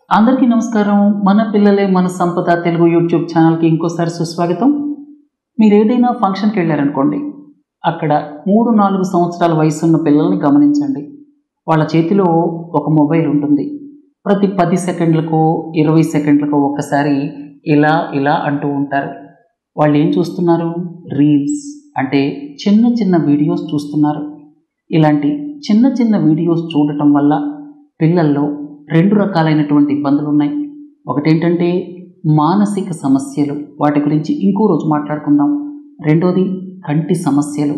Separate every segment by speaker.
Speaker 1: అందరికీ నమస్కారం. మన పిల్లలే మన సంపద తెలుగు యూట్యూబ్ ఛానల్కి ఇంకోసారి సుస్వాగతం. మీరు ఏదైనా ఫంక్షన్కి వెళ్ళారనుకోండి, అక్కడ 3-4 సంవత్సరాల వయసున్న పిల్లల్ని గమనించండి. వాళ్ళ చేతిలో ఒక మొబైల్ ఉంటుంది. ప్రతి 10 సెకండ్లకో 20 సెకండ్లకో ఒక్కసారి ఇలా ఇలా అంటూ ఉంటారు. వాళ్ళు ఏం చూస్తున్నారు? రీల్స్ అంటే చిన్న చిన్న వీడియోస్ చూస్తున్నారు. ఇలాంటి చిన్న చిన్న వీడియోస్ చూడటం వల్ల పిల్లల్లో 2 రకాలైనటువంటి ఇబ్బందులు ఉన్నాయి. ఒకటేంటంటే మానసిక సమస్యలు, వాటి గురించి ఇంకో రోజు మాట్లాడుకుందాం. రెండోది కంటి సమస్యలు.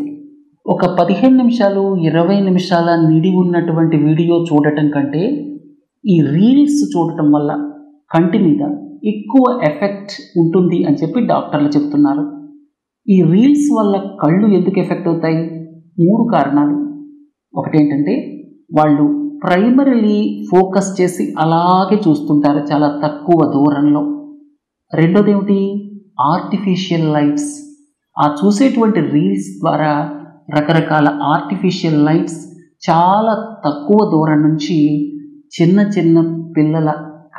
Speaker 1: ఒక 15 నిమిషాలు 20 నిమిషాల నిడి ఉన్నటువంటి వీడియో చూడటం కంటే ఈ రీల్స్ చూడటం వల్ల కంటి మీద ఎక్కువ ఎఫెక్ట్ ఉంటుంది అని చెప్పి డాక్టర్లు చెప్తున్నారు. ఈ రీల్స్ వల్ల కళ్ళు ఎందుకు ఎఫెక్ట్ అవుతాయి? 3 కారణాలు. ఒకటేంటంటే వాళ్ళు ప్రైమరీలీ ఫోకస్ చేసి అలాగే చూస్తుంటారు చాలా తక్కువ దూరంలో. రెండోది ఏమిటి? Artificial lights. ఆ చూసేటువంటి రీల్స్ ద్వారా రకరకాల ఆర్టిఫిషియల్ లైట్స్ చాలా తక్కువ దూరం నుంచి చిన్న చిన్న పిల్లల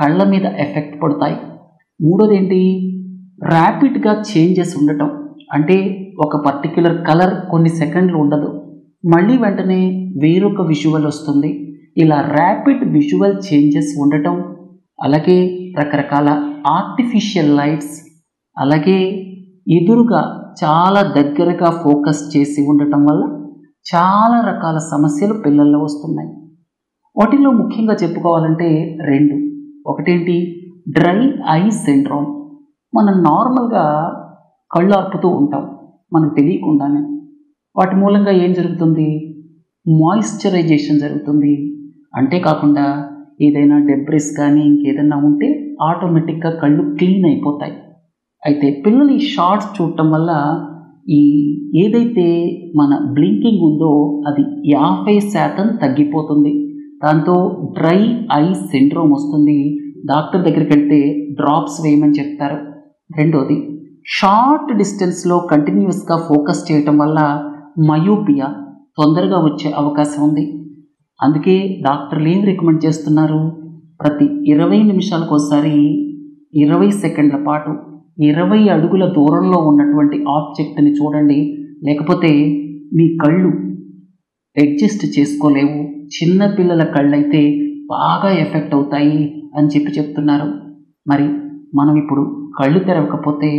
Speaker 1: కళ్ళ మీద ఎఫెక్ట్ పడతాయి. మూడోది ఏంటి? ర్యాపిడ్గా చేంజెస్ ఉండటం. అంటే ఒక పర్టిక్యులర్ కలర్ కొన్ని సెకండ్లు ఉండదు, మళ్ళీ వెంటనే వేరొక విజువల్ వస్తుంది. ఇలా ర్యాపిడ్ విజువల్ చేంజెస్ ఉండటం, అలాగే రకరకాల ఆర్టిఫిషియల్ లైట్స్, అలాగే ఎదురుగా చాలా దగ్గరగా ఫోకస్ చేసి ఉండటం వల్ల చాలా రకాల సమస్యలు పిల్లల్లో వస్తున్నాయి. వాటిలో ముఖ్యంగా చెప్పుకోవాలంటే 2. ఒకటేంటి? Dry eye syndrome. మనం నార్మల్గా కళ్ళు ఆర్పుతూ ఉంటాం మనకు తెలియకుండానే. వాటి మూలంగా ఏం జరుగుతుంది? మాయిశ్చరైజేషన్ జరుగుతుంది. అంతేకాకుండా ఏదైనా డెబ్రిస్ కానీ ఇంకేదైనా ఉంటే ఆటోమేటిక్గా కళ్ళు క్లీన్ అయిపోతాయి. అయితే పిల్లలు ఈ షార్ట్స్ చూడటం వల్ల ఈ ఏదైతే మన బ్లింకింగ్ ఉందో అది 50% తగ్గిపోతుంది. దాంతో డ్రై ఐ సిండ్రోమ్ వస్తుంది. డాక్టర్ దగ్గరికి వెళ్తే డ్రాప్స్ వేయమని చెప్తారు. రెండోది, షార్ట్ డిస్టెన్స్లో కంటిన్యూస్గా ఫోకస్ చేయటం వల్ల మయోపియా తొందరగా వచ్చే అవకాశం ఉంది. అందుకే డాక్టర్లు ఏం రికమెండ్ చేస్తున్నారు? ప్రతి 20 నిమిషాలకు ఒకసారి 20 సెకండ్ల పాటు 20 అడుగుల దూరంలో ఉన్నటువంటి ఆబ్జెక్ట్ని చూడండి, లేకపోతే మీ కళ్ళు అడ్జస్ట్ చేసుకోలేవు. చిన్నపిల్లల కళ్ళైతే బాగా ఎఫెక్ట్ అవుతాయి అని చెప్తున్నారు. మరి మనం ఇప్పుడు కళ్ళు తెరవకపోతే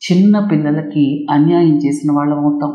Speaker 1: చిన్న పిల్లలకి అన్యాయం చేసిన వాళ్ళం అవుతాం.